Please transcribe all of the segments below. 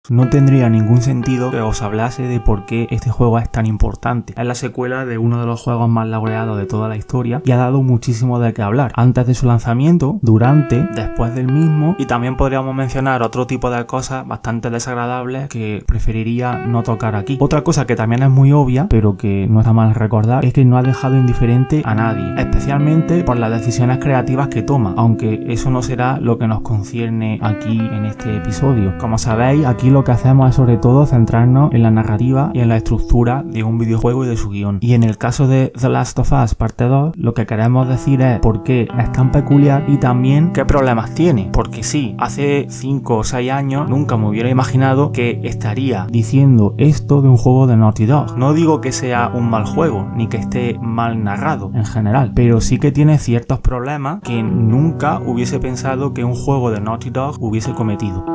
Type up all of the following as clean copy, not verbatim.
no tendría ningún sentido que os hablase de por qué este juego es tan importante. Es la secuela de uno de los juegos más laureados de toda la historia y ha dado muchísimo de qué hablar. Antes de su lanzamiento, durante, después del mismo, y también podríamos mencionar otro tipo de cosas bastante desagradables que preferiría no tocar aquí. Otra cosa que también es muy obvia, pero que no está mal recordar, es que no ha dejado indiferente a nadie, especialmente por las decisiones creativas que toma, aunque eso no será lo que nos concierne aquí en este episodio. Como sabéis, aquí lo que hacemos es sobre todo centrarnos en la narrativa y en la estructura de un videojuego y de su guión. Y en el caso de The Last of Us Parte 2, lo que queremos decir es por qué es tan peculiar y también qué problemas tiene. Porque sí, hace 5 o 6 años nunca me hubiera imaginado que estaría diciendo esto de un juego de Naughty Dog. No digo que sea un mal juego, ni que esté mal narrado en general, pero sí que tiene ciertos problemas que nunca hubiese pensado que un juego de Naughty Dog hubiese cometido.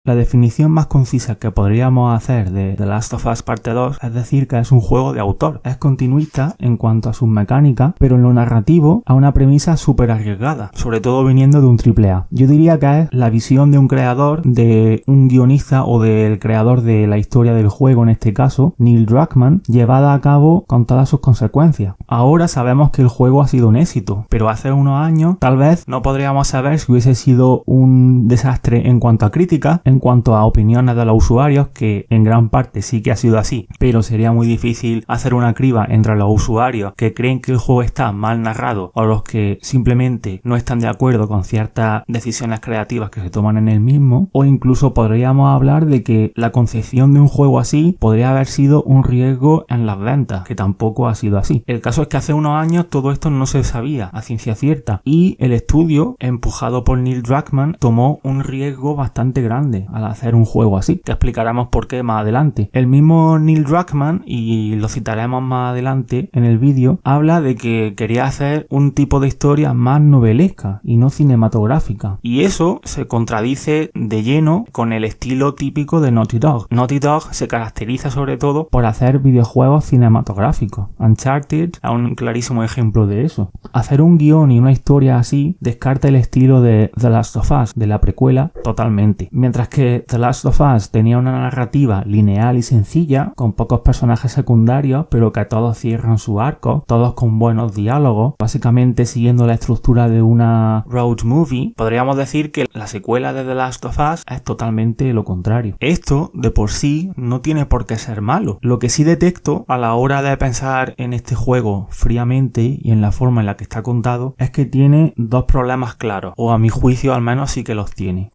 La definición más concisa que podríamos hacer de The Last of Us Parte 2 es decir que es un juego de autor. Es continuista en cuanto a sus mecánicas, pero en lo narrativo a una premisa súper arriesgada, sobre todo viniendo de un AAA. Yo diría que es la visión de un creador, de un guionista o del creador de la historia del juego, en este caso, Neil Druckmann, llevada a cabo con todas sus consecuencias. Ahora sabemos que el juego ha sido un éxito, pero hace unos años tal vez no podríamos saber si hubiese sido un desastre en cuanto a crítica, en cuanto a opiniones de los usuarios, que en gran parte sí que ha sido así, pero sería muy difícil hacer una criba entre los usuarios que creen que el juego está mal narrado o los que simplemente no están de acuerdo con ciertas decisiones creativas que se toman en el mismo, o incluso podríamos hablar de que la concepción de un juego así podría haber sido un riesgo en las ventas, que tampoco ha sido así. El caso es que hace unos años todo esto no se sabía a ciencia cierta y el estudio, empujado por Neil Druckmann, tomó un riesgo bastante grande al hacer un juego así, que explicaremos por qué más adelante. El mismo Neil Druckmann, y lo citaremos más adelante en el vídeo, habla de que quería hacer un tipo de historia más novelesca y no cinematográfica, y eso se contradice de lleno con el estilo típico de Naughty Dog. Naughty Dog se caracteriza sobre todo por hacer videojuegos cinematográficos. Uncharted es un clarísimo ejemplo de eso. Hacer un guión y una historia así descarta el estilo de The Last of Us, de la precuela, totalmente. Mientras que The Last of Us tenía una narrativa lineal y sencilla, con pocos personajes secundarios, pero que todos cierran su arco, todos con buenos diálogos, básicamente siguiendo la estructura de una road movie, podríamos decir que la secuela de The Last of Us es totalmente lo contrario. Esto, de por sí, no tiene por qué ser malo. Lo que sí detecto a la hora de pensar en este juego fríamente y en la forma en la que está contado, es que tiene dos problemas claros, o a mi juicio al menos sí que los tiene.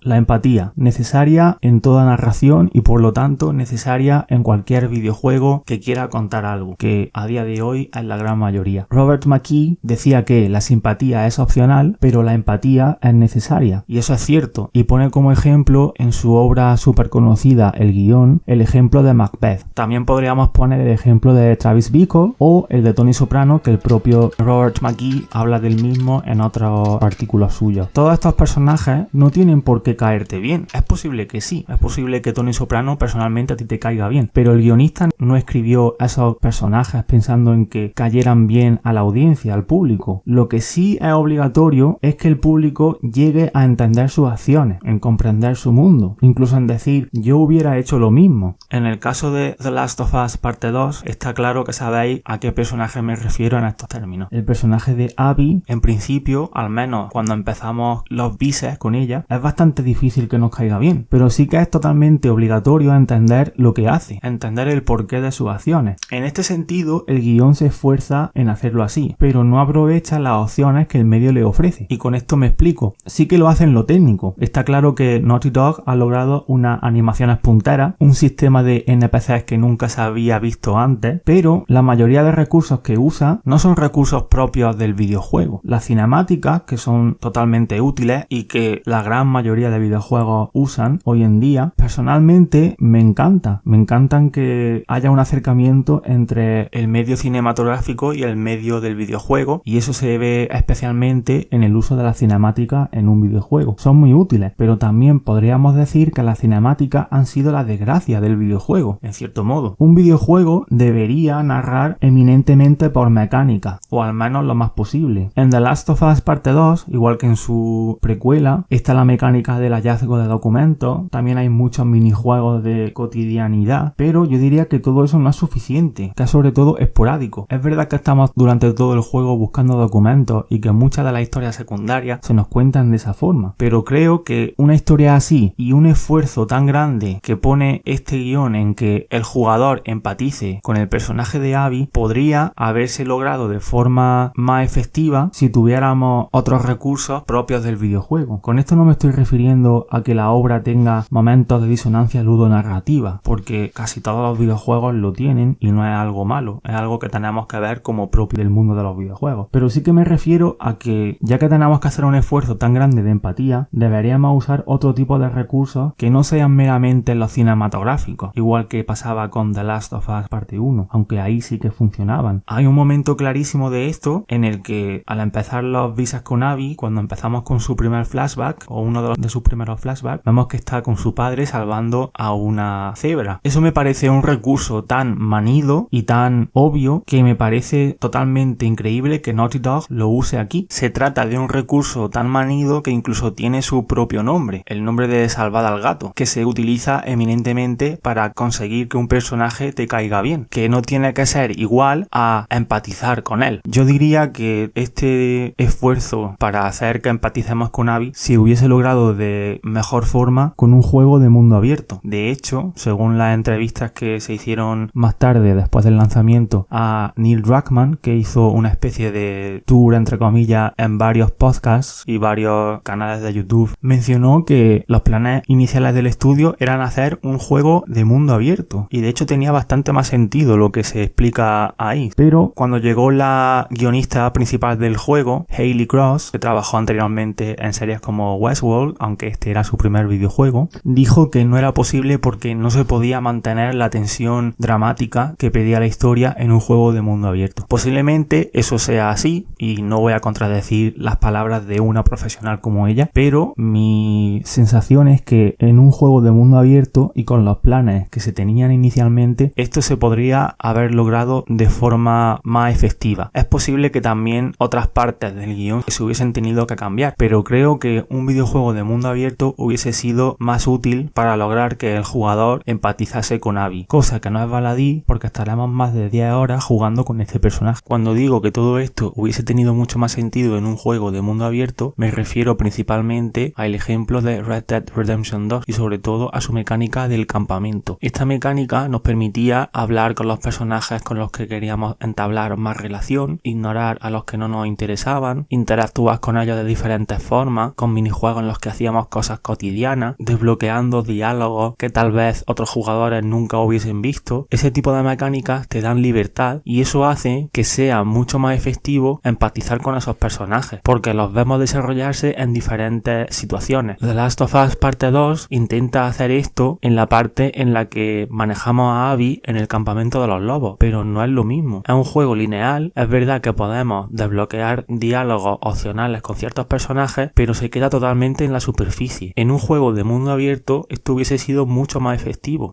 La empatía, necesaria en toda narración y por lo tanto necesaria en cualquier videojuego que quiera contar algo, que a día de hoy es la gran mayoría. Robert McKee decía que la simpatía es opcional, pero la empatía es necesaria, y eso es cierto, y pone como ejemplo en su obra súper conocida, El guión, el ejemplo de Macbeth. También podríamos poner el ejemplo de Travis Bickle o el de Tony Soprano, que el propio Robert McKee habla del mismo en otros artículos suyos. Todos estos personajes no tienen por qué caerte bien. Es posible que sí, es posible que Tony Soprano personalmente a ti te caiga bien, pero el guionista no escribió a esos personajes pensando en que cayeran bien a la audiencia, al público. Lo que sí es obligatorio es que el público llegue a entender sus acciones, en comprender su mundo, incluso en decir yo hubiera hecho lo mismo. En el caso de The Last of Us Parte 2 está claro que sabéis a qué personaje me refiero en estos términos. El personaje de Abby, en principio, al menos cuando empezamos los bises con ella, es bastante difícil que nos caiga bien, pero sí que es totalmente obligatorio entender lo que hace, entender el porqué de sus acciones. En este sentido, el guión se esfuerza en hacerlo así, pero no aprovecha las opciones que el medio le ofrece. Y con esto me explico. Sí que lo hace en lo técnico. Está claro que Naughty Dog ha logrado unas animaciones punteras, un sistema de NPCs que nunca se había visto antes, pero la mayoría de recursos que usa no son recursos propios del videojuego. Las cinemáticas, que son totalmente útiles y que la gran mayoría de videojuegos usan hoy en día. Personalmente me encantan que haya un acercamiento entre el medio cinematográfico y el medio del videojuego, y eso se ve especialmente en el uso de la cinemática en un videojuego. Son muy útiles, pero también podríamos decir que las cinemáticas han sido la desgracia del videojuego, en cierto modo. Un videojuego debería narrar eminentemente por mecánica, o al menos lo más posible. En The Last of Us Parte 2, igual que en su precuela, está la mecánica del hallazgo de documentos, también hay muchos minijuegos de cotidianidad, pero yo diría que todo eso no es suficiente, que es sobre todo esporádico. Es verdad que estamos durante todo el juego buscando documentos y que muchas de las historias secundarias se nos cuentan de esa forma, pero creo que una historia así y un esfuerzo tan grande que pone este guión en que el jugador empatice con el personaje de Abby podría haberse logrado de forma más efectiva si tuviéramos otros recursos propios del videojuego. Con esto no me estoy refiriendo a que la obra tenga momentos de disonancia ludonarrativa, porque casi todos los videojuegos lo tienen y no es algo malo, es algo que tenemos que ver como propio del mundo de los videojuegos. Pero sí que me refiero a que, ya que tenemos que hacer un esfuerzo tan grande de empatía, deberíamos usar otro tipo de recursos que no sean meramente los cinematográficos, igual que pasaba con The Last of Us Parte 1, aunque ahí sí que funcionaban. Hay un momento clarísimo de esto en el que al empezar los visas con Abby, cuando empezamos con su primer flashback, o uno de sus primeros flashbacks, vemos que está con su padre salvando a una cebra. Eso me parece un recurso tan manido y tan obvio que me parece totalmente increíble que Naughty Dog lo use aquí. Se trata de un recurso tan manido que incluso tiene su propio nombre, el nombre de salvar al gato, que se utiliza eminentemente para conseguir que un personaje te caiga bien, que no tiene que ser igual a empatizar con él. Yo diría que este esfuerzo para hacer que empaticemos con Abby se hubiese logrado de mejor forma con un juego de mundo abierto. De hecho, según las entrevistas que se hicieron más tarde, después del lanzamiento, a Neil Druckmann, que hizo una especie de tour, entre comillas, en varios podcasts y varios canales de YouTube, mencionó que los planes iniciales del estudio eran hacer un juego de mundo abierto, y de hecho tenía bastante más sentido lo que se explica ahí. Pero cuando llegó la guionista principal del juego, Hayley Cross, que trabajó anteriormente en series como Westworld, aunque este era su primer videojuego, dijo que no era posible porque no se podía mantener la tensión dramática que pedía la historia en un juego de mundo abierto. Posiblemente eso sea así, y no voy a contradecir las palabras de una profesional como ella, pero mi sensación es que en un juego de mundo abierto y con los planes que se tenían inicialmente, esto se podría haber logrado de forma más efectiva. Es posible que también otras partes del guión se hubiesen tenido que cambiar, pero creo que un videojuego de mundo abierto hubiese sido más útil para lograr que el jugador empatizase con Abby, cosa que no es baladí porque estaremos más de 10 horas jugando con este personaje. Cuando digo que todo esto hubiese tenido mucho más sentido en un juego de mundo abierto, me refiero principalmente al ejemplo de Red Dead Redemption 2 y sobre todo a su mecánica del campamento. Esta mecánica nos permitía hablar con los personajes con los que queríamos entablar más relación, ignorar a los que no nos interesaban, interactuar con ellos de diferentes formas, con minijuegos en los que hacíamos cosas cotidianas, desbloqueando diálogos que tal vez otros jugadores nunca hubiesen visto. Ese tipo de mecánicas te dan libertad y eso hace que sea mucho más efectivo empatizar con esos personajes, porque los vemos desarrollarse en diferentes situaciones. The Last of Us Parte 2 intenta hacer esto en la parte en la que manejamos a Abby en el campamento de los lobos, pero no es lo mismo. Es un juego lineal, es verdad que podemos desbloquear diálogos opcionales con ciertos personajes, pero se queda totalmente en la superficie. En un juego de mundo abierto esto hubiese sido mucho más efectivo.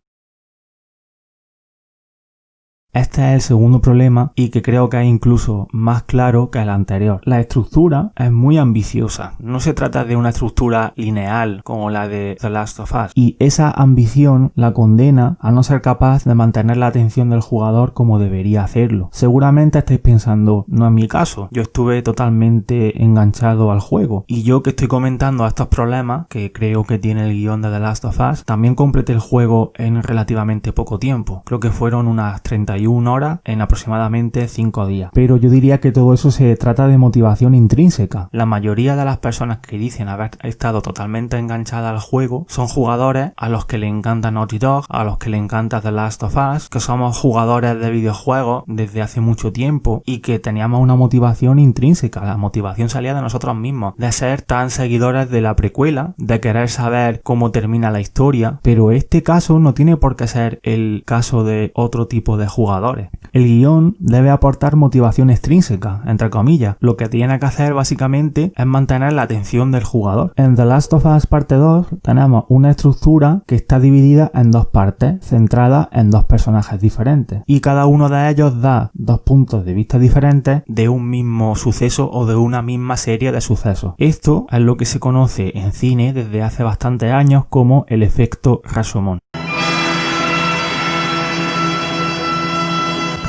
Este es el segundo problema y que creo que es incluso más claro que el anterior. La estructura es muy ambiciosa. No se trata de una estructura lineal como la de The Last of Us. Y esa ambición la condena a no ser capaz de mantener la atención del jugador como debería hacerlo. Seguramente estáis pensando, no es mi caso. Yo estuve totalmente enganchado al juego. Y yo que estoy comentando estos problemas que creo que tiene el guión de The Last of Us, también completé el juego en relativamente poco tiempo. Creo que fueron unas 31 61 horas en aproximadamente 5 días. Pero yo diría que todo eso se trata de motivación intrínseca. La mayoría de las personas que dicen haber estado totalmente enganchadas al juego son jugadores a los que le encanta Naughty Dog, a los que le encanta The Last of Us, que somos jugadores de videojuegos desde hace mucho tiempo y que teníamos una motivación intrínseca. La motivación salía de nosotros mismos, de ser tan seguidores de la precuela, de querer saber cómo termina la historia, pero este caso no tiene por qué ser el caso de otro tipo de jugadores. El guión debe aportar motivación extrínseca, entre comillas. Lo que tiene que hacer básicamente es mantener la atención del jugador. En The Last of Us Parte 2 tenemos una estructura que está dividida en dos partes, centrada en dos personajes diferentes. Y cada uno de ellos da dos puntos de vista diferentes de un mismo suceso o de una misma serie de sucesos. Esto es lo que se conoce en cine desde hace bastantes años como el efecto Rashomon.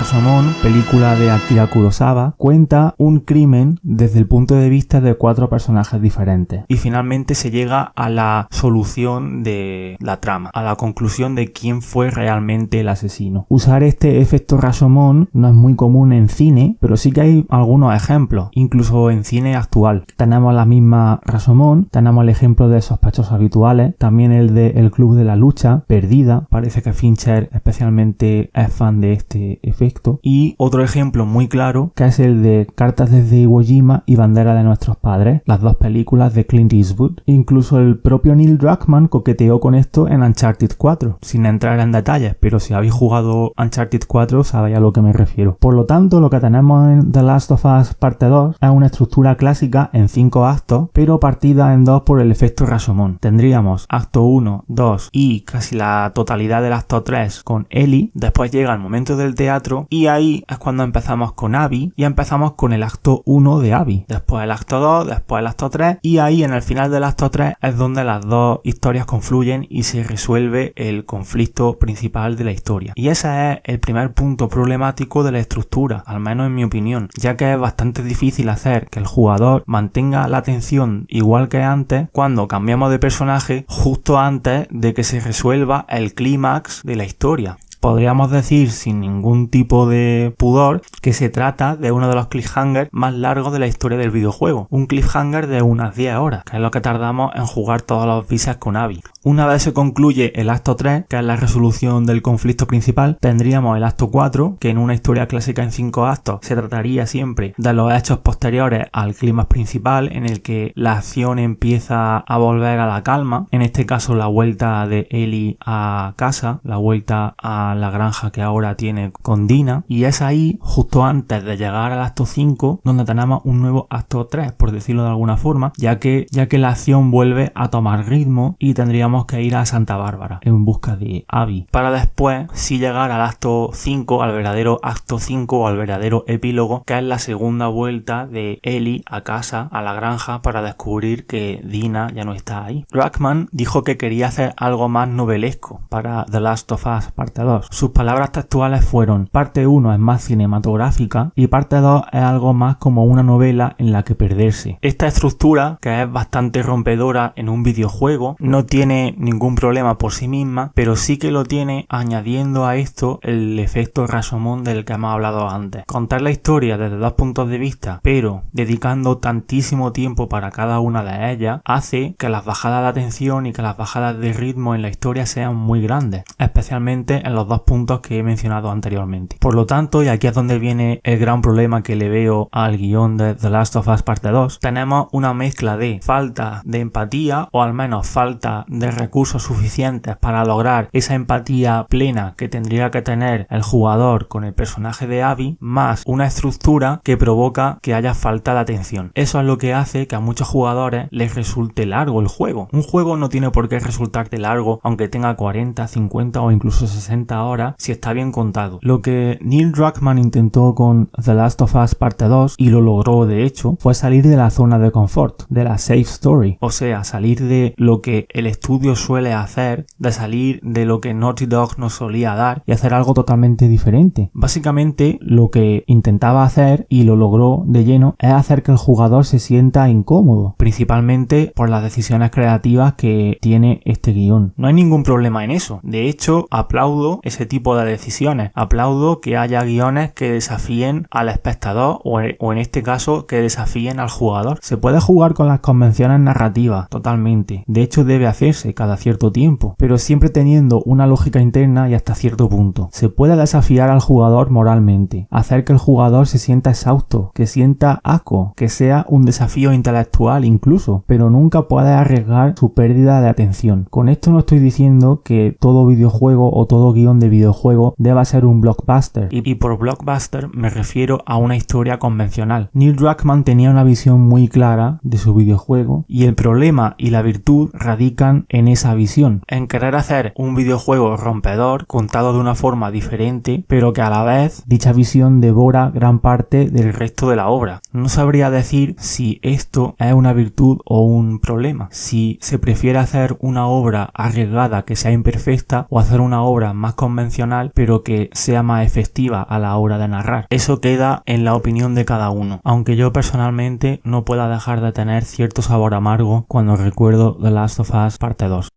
Rashomon, película de Akira Kurosawa, cuenta un crimen desde el punto de vista de 4 personajes diferentes y finalmente se llega a la solución de la trama, a la conclusión de quién fue realmente el asesino. Usar este efecto Rashomon no es muy común en cine, pero sí que hay algunos ejemplos, incluso en cine actual. Tenemos la misma Rashomon, tenemos el ejemplo de Sospechosos Habituales, también el de El Club de la Lucha, Perdida, parece que Fincher especialmente es fan de este efecto. Y otro ejemplo muy claro que es el de Cartas desde Iwo Jima y Bandera de nuestros padres, las dos películas de Clint Eastwood. Incluso el propio Neil Druckmann coqueteó con esto en Uncharted 4, sin entrar en detalles, pero si habéis jugado Uncharted 4 sabéis a lo que me refiero. Por lo tanto, lo que tenemos en The Last of Us Parte 2 es una estructura clásica en 5 actos, pero partida en 2 por el efecto Rashomon. Tendríamos acto 1, 2 y casi la totalidad del acto 3 con Ellie, después llega el momento del teatro y ahí es cuando empezamos con Abby y empezamos con el acto 1 de Abby, después el acto 2, después el acto 3 y ahí en el final del acto 3 es donde las dos historias confluyen y se resuelve el conflicto principal de la historia. Y ese es el primer punto problemático de la estructura, al menos en mi opinión, ya que es bastante difícil hacer que el jugador mantenga la atención igual que antes cuando cambiamos de personaje justo antes de que se resuelva el clímax de la historia. Podríamos decir sin ningún tipo de pudor que se trata de uno de los cliffhangers más largos de la historia del videojuego. Un cliffhanger de unas 10 horas, que es lo que tardamos en jugar todos los bises con Abby. Una vez se concluye el acto 3, que es la resolución del conflicto principal, tendríamos el acto 4, que en una historia clásica en 5 actos se trataría siempre de los hechos posteriores al clímax principal, en el que la acción empieza a volver a la calma. En este caso la vuelta de Ellie a casa, la vuelta a la granja que ahora tiene con Dina, y es ahí justo antes de llegar al acto 5 donde tenemos un nuevo acto 3, por decirlo de alguna forma, ya que la acción vuelve a tomar ritmo y tendríamos que ir a Santa Bárbara en busca de Abby, para después sí llegar al acto 5, al verdadero acto 5 o al verdadero epílogo, que es la segunda vuelta de Ellie a casa, a la granja, para descubrir que Dina ya no está ahí. Druckmann dijo que quería hacer algo más novelesco para The Last of Us Parte 2. Sus palabras textuales fueron: parte 1 es más cinematográfica y parte 2 es algo más como una novela en la que perderse. Esta estructura, que es bastante rompedora en un videojuego, no tiene ningún problema por sí misma, pero sí que lo tiene añadiendo a esto el efecto Rashomon del que hemos hablado antes. Contar la historia desde dos puntos de vista, pero dedicando tantísimo tiempo para cada una de ellas, hace que las bajadas de atención y que las bajadas de ritmo en la historia sean muy grandes, especialmente en los dos puntos que he mencionado anteriormente. Por lo tanto, y aquí es donde viene el gran problema que le veo al guión de The Last of Us Parte 2, tenemos una mezcla de falta de empatía, o al menos falta de recursos suficientes para lograr esa empatía plena que tendría que tener el jugador con el personaje de Abby, más una estructura que provoca que haya falta de atención. Eso es lo que hace que a muchos jugadores les resulte largo el juego. Un juego no tiene por qué resultarte largo aunque tenga 40, 50 o incluso 60 horas si está bien contado. Lo que Neil Druckmann intentó con The Last of Us Parte 2, y lo logró de hecho, fue salir de la zona de confort, de la safe story, o sea, salir de lo que el estudio suele hacer, de salir de lo que Naughty Dog nos solía dar y hacer algo totalmente diferente. Básicamente lo que intentaba hacer, y lo logró de lleno, es hacer que el jugador se sienta incómodo, principalmente por las decisiones creativas que tiene este guión. No hay ningún problema en eso, de hecho aplaudo ese tipo de decisiones. Aplaudo que haya guiones que desafíen al espectador o en este caso que desafíen al jugador. Se puede jugar con las convenciones narrativas, totalmente. De hecho debe hacerse cada cierto tiempo, pero siempre teniendo una lógica interna y hasta cierto punto. Se puede desafiar al jugador moralmente, hacer que el jugador se sienta exhausto, que sienta asco, que sea un desafío intelectual incluso, pero nunca puede arriesgar su pérdida de atención. Con esto no estoy diciendo que todo videojuego o todo guión de videojuego deba ser un blockbuster, y por blockbuster me refiero a una historia convencional. Neil Druckmann tenía una visión muy clara de su videojuego y el problema y la virtud radican en esa visión, en querer hacer un videojuego rompedor contado de una forma diferente, pero que a la vez dicha visión devora gran parte del resto de la obra. No sabría decir si esto es una virtud o un problema, si se prefiere hacer una obra arriesgada que sea imperfecta o hacer una obra más convencional pero que sea más efectiva a la hora de narrar. Eso queda en la opinión de cada uno, aunque yo personalmente no pueda dejar de tener cierto sabor amargo cuando recuerdo The Last of Us Parte 2.